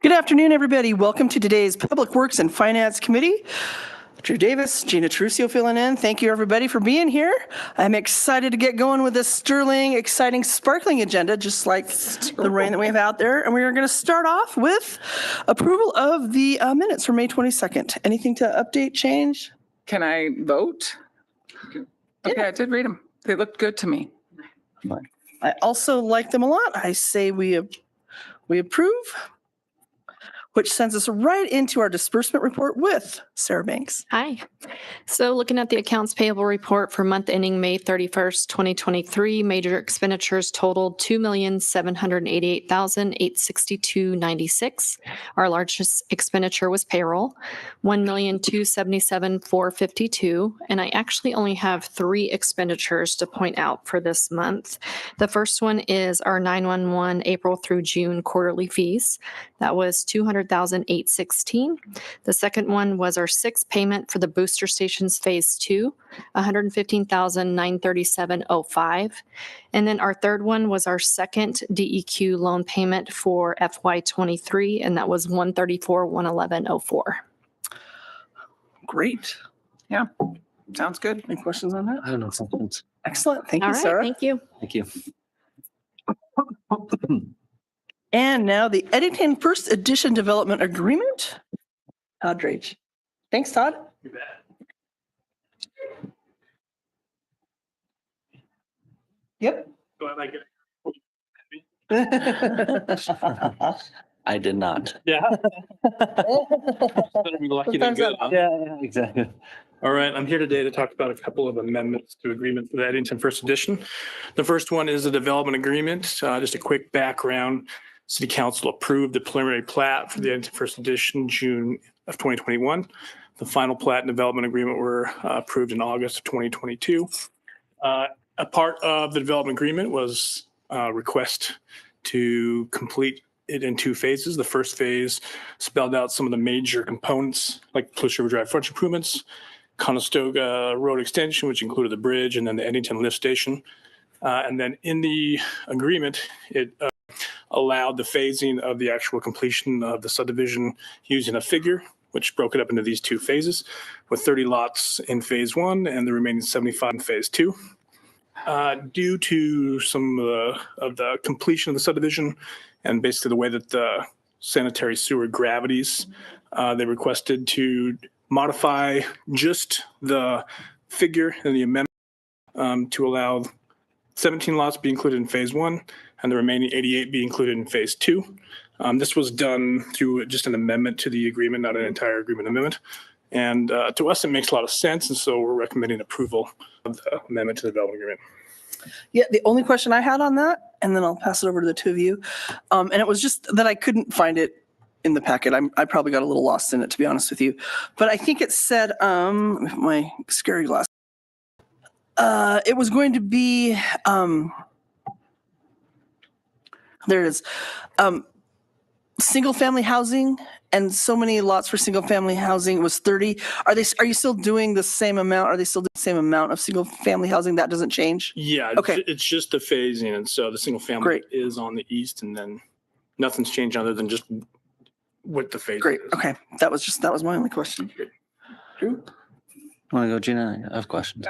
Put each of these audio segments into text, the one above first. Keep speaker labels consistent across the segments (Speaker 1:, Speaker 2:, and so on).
Speaker 1: Good afternoon, everybody. Welcome to today's Public Works and Finance Committee. Drew Davis, Gina Terusio filling in. Thank you, everybody, for being here. I'm excited to get going with this sterling, exciting, sparkling agenda, just like the rain that we have out there. And we are going to start off with approval of the minutes for May 22nd. Anything to update, change?
Speaker 2: Can I vote? Okay, I did read them. They looked good to me.
Speaker 1: I also like them a lot. I say we approve, which sends us right into our disbursement report with Sarah Banks.
Speaker 3: Hi. So looking at the accounts payable report for month ending May 31st, 2023, major expenditures totaled $2,788,862.96. Our largest expenditure was payroll, $1,277,452. And I actually only have 3 expenditures to point out for this month. The first one is our 911 April through June quarterly fees. That was $200,816. The second one was our 6th payment for the booster stations phase 2, $115,937.05. And then our third one was our second DEQ loan payment for FY23, and that was $134,111.04.
Speaker 1: Great.
Speaker 2: Yeah, sounds good.
Speaker 1: Any questions on that?
Speaker 4: I don't know. Sometimes.
Speaker 1: Excellent. Thank
Speaker 3: All
Speaker 1: you,
Speaker 3: right,
Speaker 1: Sarah.
Speaker 3: thank you.
Speaker 4: Thank you.
Speaker 1: And now the Eddington First Edition Development Agreement. Todd Drage. Thanks, Todd.
Speaker 4: You bet.
Speaker 1: Yep.
Speaker 5: Do I like it?
Speaker 4: I did not.
Speaker 5: Yeah. Better be lucky than good, huh?
Speaker 4: Yeah, exactly.
Speaker 5: All right, I'm here today to talk about a couple of amendments to agreement for the Eddington First Edition. The first one is the development agreement. Just a quick background. City Council approved the preliminary plat for the Eddington First Edition June of 2021. The final plat and development agreement were approved in August of 2022. A part of the development agreement was a request to complete it in 2 phases. The first phase spelled out some of the major components like Cliffs River Drive frontage improvements, Conestoga Road extension, which included the bridge, and then the Eddington lift station. And then in the agreement, it allowed the phasing of the actual completion of the subdivision using a figure, which broke it up into these 2 phases, with 30 lots in phase 1 and the remaining 75 in phase 2. Due to some of the completion of the subdivision and basically the way that the sanitary sewer gravities, they requested to modify just the figure and the amendment to allow 17 lots be included in phase 1 and the remaining 88 be included in phase 2. This was done through just an amendment to the agreement, not an entire agreement amendment. And to us, it makes a lot of sense. And so we're recommending approval of the amendment to the development agreement.
Speaker 1: Yeah, the only question I had on that, and then I'll pass it over to the 2 of you, and it was just that I couldn't find it in the packet. I probably got a little lost in it, to be honest with you. But I think it said, my scary glass. It was going to be, there it is, single family housing, and so many lots for single family housing was 30. Are you still doing the same amount? Are they still doing the same amount of single family housing? That doesn't change?
Speaker 5: Yeah,
Speaker 1: Okay.
Speaker 5: It's just the phasing. And so the single family
Speaker 1: Great.
Speaker 5: is on the east, and then nothing's changed other than just what the phase
Speaker 1: Great.
Speaker 5: is.
Speaker 1: Okay. That was my only question. Drew?
Speaker 4: Want to go, Gina? I have questions.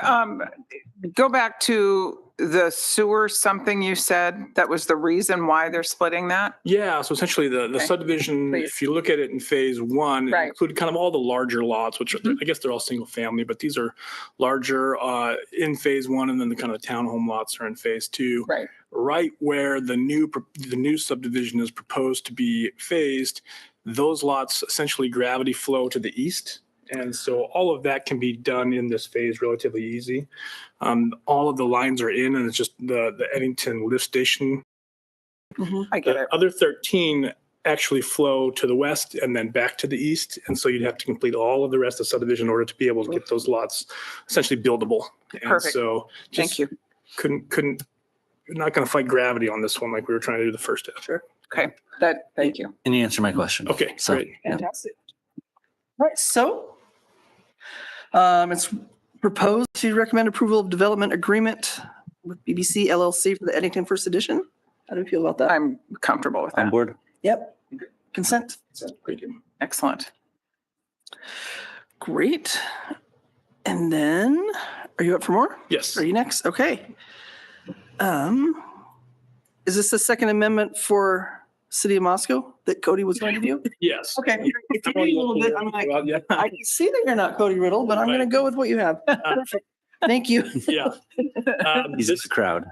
Speaker 2: Go back to the sewer something you said. That was the reason why they're splitting that?
Speaker 5: Yeah, so essentially the
Speaker 2: Okay.
Speaker 5: subdivision,
Speaker 2: Please.
Speaker 5: if you look at it in phase 1, it
Speaker 2: Right.
Speaker 5: included kind of all the larger lots, which are, I guess they're all single family, but these are larger in phase 1, and then the kind of townhome lots are in phase 2.
Speaker 2: Right.
Speaker 5: Right where the new subdivision is proposed to be phased, those lots essentially gravity flow to the east. And so all of that can be done in this phase relatively easy. All of the lines are in, and it's just the Eddington lift station.
Speaker 2: I get
Speaker 5: The
Speaker 2: it.
Speaker 5: other 13 actually flow to the west and then back to the east. And so you'd have to complete all of the rest of the subdivision in order to be able to get those lots essentially buildable. And
Speaker 2: Perfect.
Speaker 5: so
Speaker 2: Thank you.
Speaker 5: couldn't, you're not going to fight gravity on this one like we were trying to do the first step. Sure.
Speaker 2: Okay. Thank you.
Speaker 4: And you answer my question.
Speaker 5: Okay,
Speaker 4: So,
Speaker 5: great.
Speaker 4: yeah.
Speaker 1: Fantastic. All right, so it's proposed to recommend approval of development agreement with BBC LLC for the Eddington First Edition. How do you feel about that?
Speaker 2: I'm comfortable with
Speaker 4: On
Speaker 2: that.
Speaker 4: board?
Speaker 1: Yep. consent?
Speaker 2: Excellent.
Speaker 1: Great. And then, are you up for more?
Speaker 5: Yes.
Speaker 1: Are you next? Okay. Is this the second amendment for City of Moscow that Cody was going to do?
Speaker 5: Yes.
Speaker 1: Okay. If you read a little bit, I'm like,
Speaker 5: Well, yeah.
Speaker 1: I can see that you're not Cody Riddle, but I'm going to go with what you have. Perfect. Thank you.
Speaker 5: Yeah.
Speaker 4: He's in the crowd.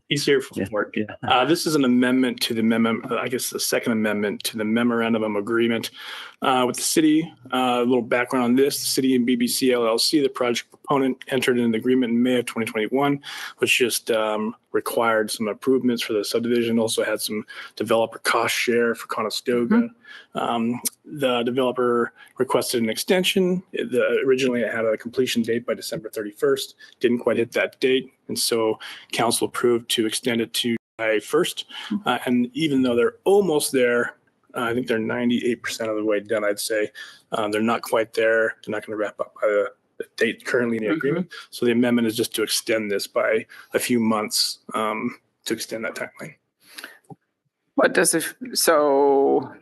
Speaker 5: He's here for
Speaker 4: Yeah.
Speaker 5: work.
Speaker 4: Yeah.
Speaker 5: This is an amendment to the I guess the second amendment to the memorandum of agreement with the city. A little background on this: the city and BBC LLC, the project proponent, entered an agreement in May of 2021, which just required some improvements for the subdivision. Also had some developer cost share for Conestoga. The developer requested an extension. Originally, it had a completion date by December 31st. Didn't quite hit that date, and so council approved to extend it to July 1st. And even though they're almost there, I think they're 98% of the way done, I'd say. They're not quite there. They're not going to wrap up by the date currently in the agreement. So the amendment is just to extend this by a few months to extend that timeline.
Speaker 2: What does it, so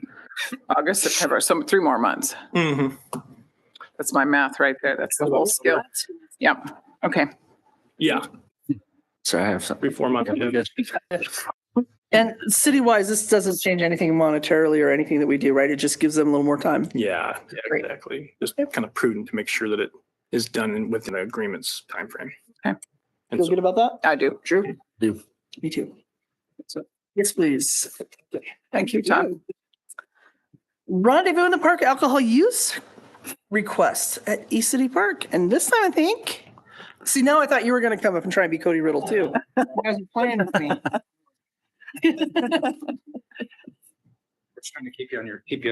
Speaker 2: August, September, so 3 more months. That's my math right there. That's the whole skill. Yep. Okay.
Speaker 5: Yeah,
Speaker 4: Sorry, I have something.
Speaker 5: 3-4 months.
Speaker 1: And city-wise, this doesn't change anything monetarily or anything that we do, right? It just gives them a little more time.
Speaker 5: Yeah,
Speaker 1: Great.
Speaker 5: exactly. Just kind of prudent to make sure that it is done within the agreement's timeframe.
Speaker 2: Okay.
Speaker 5: And
Speaker 1: Feel
Speaker 5: so
Speaker 1: good about that?
Speaker 2: I do.
Speaker 1: Drew?
Speaker 4: Do.
Speaker 1: Me too. So, yes, please.
Speaker 2: Thank you, Tom.
Speaker 1: Rendezvous in the Park alcohol use request at East City Park. And this time I think, see, now I thought you were going to come up and try and be Cody Riddle too. You guys are playing with me.
Speaker 6: Just trying to keep you on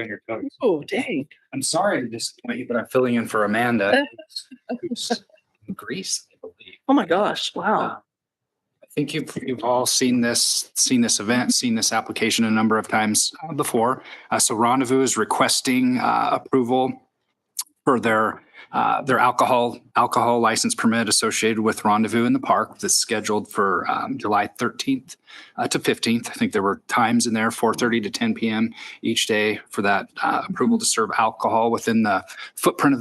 Speaker 6: your toes.
Speaker 1: Oh, dang.
Speaker 6: I'm sorry to disappoint you, but I'm filling in for Amanda. Who's in Greece, I believe.
Speaker 1: Oh my gosh. Wow.
Speaker 6: I think you've all seen this event, seen this application a number of times before. So Rendezvous is requesting approval for their alcohol license permit associated with Rendezvous in the Park that's scheduled for July 13th to 15th. I think there were times in there, 4:30 to 10 p.m. each day for that approval to serve alcohol within the footprint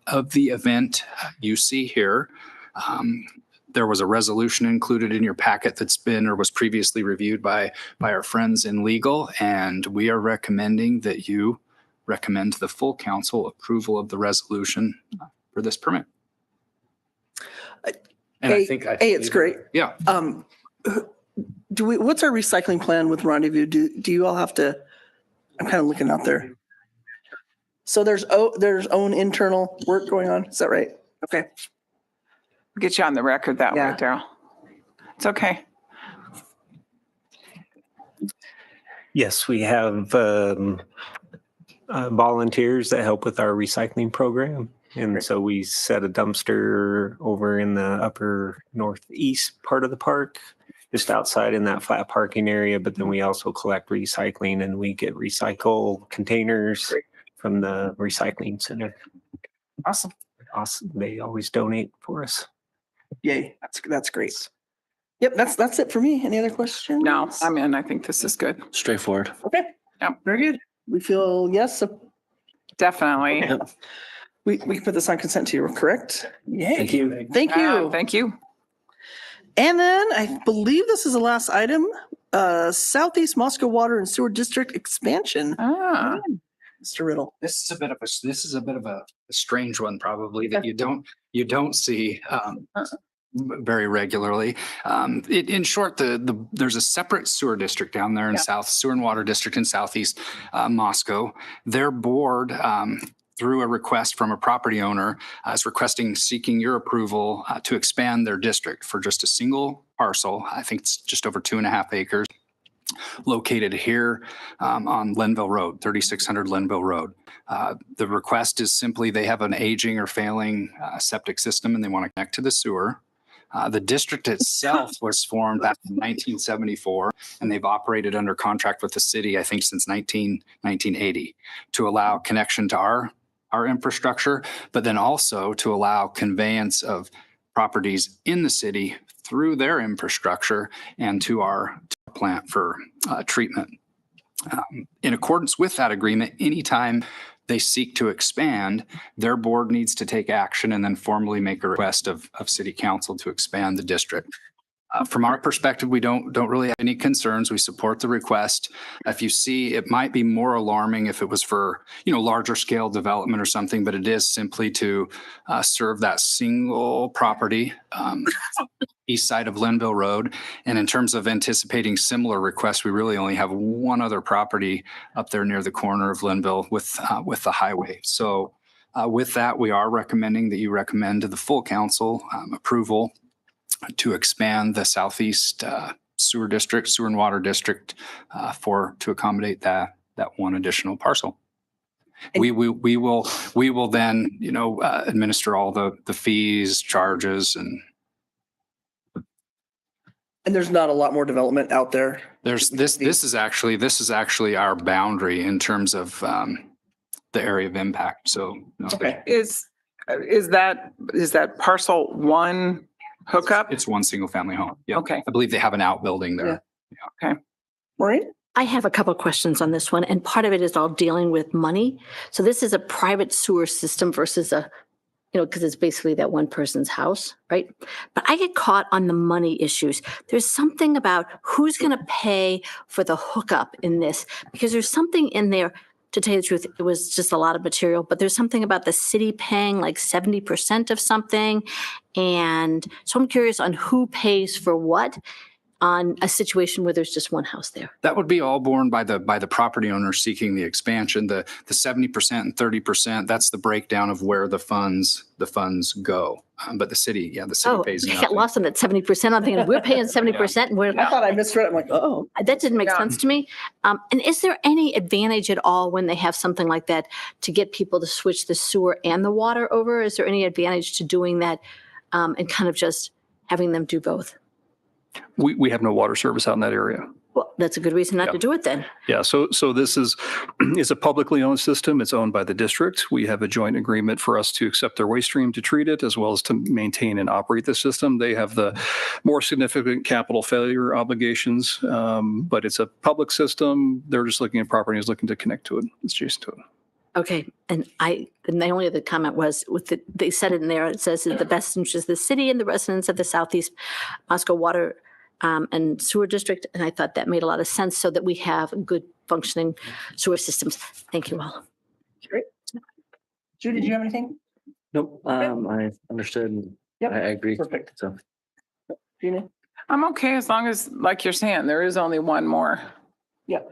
Speaker 6: of the event you see here. There was a resolution included in your packet that's been or was previously reviewed by our friends in legal, and we are recommending that you recommend to the full council approval of the resolution for this permit. And I think
Speaker 1: it's great.
Speaker 6: Yeah.
Speaker 1: What's our recycling plan with Rendezvous? Do you all have to, I'm kind of looking out there. So there's own internal work going on. Is that right? Okay.
Speaker 2: Get you on the record that way,
Speaker 1: Yeah.
Speaker 2: Daryl. It's okay.
Speaker 7: Yes, we have volunteers that help with our recycling program. And so we set a dumpster over in the upper northeast part of the park, just outside in that flat parking area. But then we also collect recycling and we get recycle containers from the recycling center.
Speaker 2: Awesome.
Speaker 7: They always donate for us.
Speaker 1: Yay. That's great. Yep. That's it for me. Any other questions?
Speaker 2: No, I'm in. I think this is good.
Speaker 4: Straightforward.
Speaker 1: Okay.
Speaker 2: Yep.
Speaker 1: Very good. We feel yes.
Speaker 2: Definitely.
Speaker 4: Yep.
Speaker 1: We can put this on consent to you, correct? Yay.
Speaker 4: Thank you.
Speaker 1: Thank you.
Speaker 2: Thank you.
Speaker 1: And then I believe this is the last item, Southeast Moscow Water and Sewer District expansion. Mr. Riddle.
Speaker 6: This is a bit of a strange one, probably, that you don't see very regularly. In short, there's a separate sewer district down there in sewer and water district in Southeast Moscow. Their board, through a request from a property owner, is seeking your approval to expand their district for just a single parcel. I think it's just over 2.5 acres. Located here on Lenville Road, 3600 Lenville Road. The request is simply they have an aging or failing septic system and they want to connect to the sewer. The district itself was formed back in 1974, and they've operated under contract with the city, I think, since 1980 to allow connection to our infrastructure, but then also to allow conveyance of properties in the city through their infrastructure and to our plant for treatment. In accordance with that agreement, anytime they seek to expand, their board needs to take action and then formally make a request of city council to expand the district. From our perspective, we don't really have any concerns. We support the request. If you see, it might be more alarming if it was for, larger scale development or something, but it is simply to serve that single property, east side of Linville Road. And in terms of anticipating similar requests, we really only have one other property up there near the corner of Linville with the highway. So with that, we are recommending that you recommend to the full council approval to expand the southeast sewer and water district to accommodate that one additional parcel. We will then, administer all the fees, charges, and
Speaker 1: there's not a lot more development out there.
Speaker 6: this is actually our boundary in terms of the area of impact. So
Speaker 1: Okay.
Speaker 2: Is that parcel one hookup?
Speaker 6: it's one single family home. Yeah.
Speaker 2: Okay.
Speaker 6: I believe they have an outbuilding there.
Speaker 1: Maureen?
Speaker 8: I have a couple of questions on this one, and part of it is all dealing with money. So this is a private sewer system versus because it's basically that one person's house, right? But I get caught on the money issues. There's something about who's going to pay for the hookup in this, because there's something in there. To tell you the truth, it was just a lot of material, but there's something about the city paying like 70% of something. And so I'm curious on who pays for what on a situation where there's just one house there.
Speaker 6: That would be all borne by the property owner seeking the expansion. The 70% and 30%, that's the breakdown of where the funds go. But the city
Speaker 8: Oh,
Speaker 6: pays
Speaker 8: I got
Speaker 6: nothing.
Speaker 8: lost on that 70%. I'm thinking we're paying 70% and we're,
Speaker 1: I thought I misread it. I'm like, oh.
Speaker 8: that didn't make
Speaker 2: Yeah.
Speaker 8: sense to me. And is there any advantage at all when they have something like that to get people to switch the sewer and the water over? Is there any advantage to doing that and kind of just having them do both?
Speaker 9: We have no water service out in that area.
Speaker 8: Well, that's a good reason not to do it then.
Speaker 9: Yeah, so this is a publicly owned system. It's owned by the district. We have a joint agreement for us to accept their waste stream to treat it, as well as to maintain and operate the system. They have the more significant capital failure obligations, but it's a public system. They're just looking at property is looking to connect to it. It's adjacent to it.
Speaker 8: Okay, and my only other comment was they said it in there, it says in the best interest of the city and the residents of the Southeast Moscow Water and Sewer District. And I thought that made a lot of sense so that we have good functioning sewer systems. Thank you all.
Speaker 1: Great. Judy, did you have anything?
Speaker 4: Nope. I understood.
Speaker 1: Yep.
Speaker 4: I agree.
Speaker 1: Perfect.
Speaker 4: So
Speaker 1: Gina?
Speaker 2: I'm okay as long as, like you're saying, there is only one more.
Speaker 1: Yep.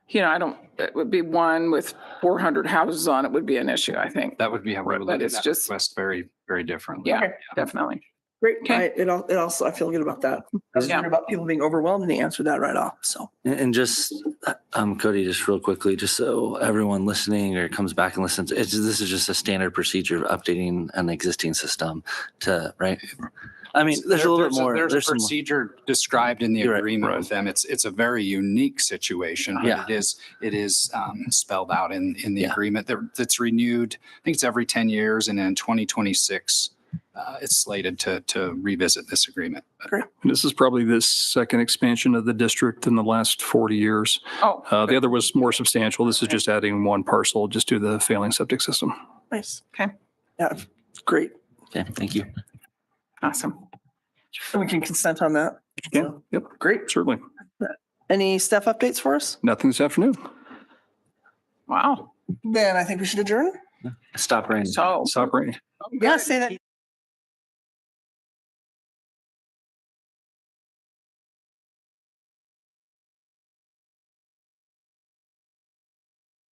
Speaker 2: It would be one with 400 houses on it would be an issue, I think.
Speaker 6: That would be how we would
Speaker 2: But
Speaker 6: look at
Speaker 2: it's
Speaker 6: that
Speaker 2: just-
Speaker 6: request very, very differently.
Speaker 2: Yeah,
Speaker 1: Okay.
Speaker 2: definitely.
Speaker 1: Great.
Speaker 2: Okay.
Speaker 1: It also, I feel good about that. I was
Speaker 2: Yeah.
Speaker 1: worried about people being overwhelmed and they answered that right off. So.
Speaker 4: and just Cody, just real quickly, just so everyone listening or comes back and listens, this is just a standard procedure of updating an existing system right. I mean, there's a little bit more.
Speaker 6: There's a
Speaker 4: some-
Speaker 6: procedure described in the
Speaker 4: You're right,
Speaker 6: agreement
Speaker 9: right.
Speaker 6: with them. It's a very unique situation, but
Speaker 4: Yeah.
Speaker 6: it is spelled out in the
Speaker 4: Yeah.
Speaker 6: agreement that's renewed. I think it's every 10 years, and in 2026, it's slated to revisit this agreement.
Speaker 9: This is probably the second expansion of the district in the last 40 years.
Speaker 2: Oh,
Speaker 9: The other was more substantial. This is just adding one parcel just to the failing septic system.
Speaker 1: Nice.
Speaker 2: Okay.
Speaker 1: Yeah, great.
Speaker 4: Okay, thank you.
Speaker 2: awesome.
Speaker 1: And we can consent on that.
Speaker 9: Yeah,
Speaker 1: So,
Speaker 9: yep,
Speaker 1: Great.
Speaker 9: certainly.
Speaker 1: Any staff updates for us?
Speaker 9: Nothing this afternoon.
Speaker 2: Wow.
Speaker 1: Then I think we should adjourn.
Speaker 4: Stop raining.
Speaker 2: So.
Speaker 9: Stop raining.
Speaker 1: Yeah, say that.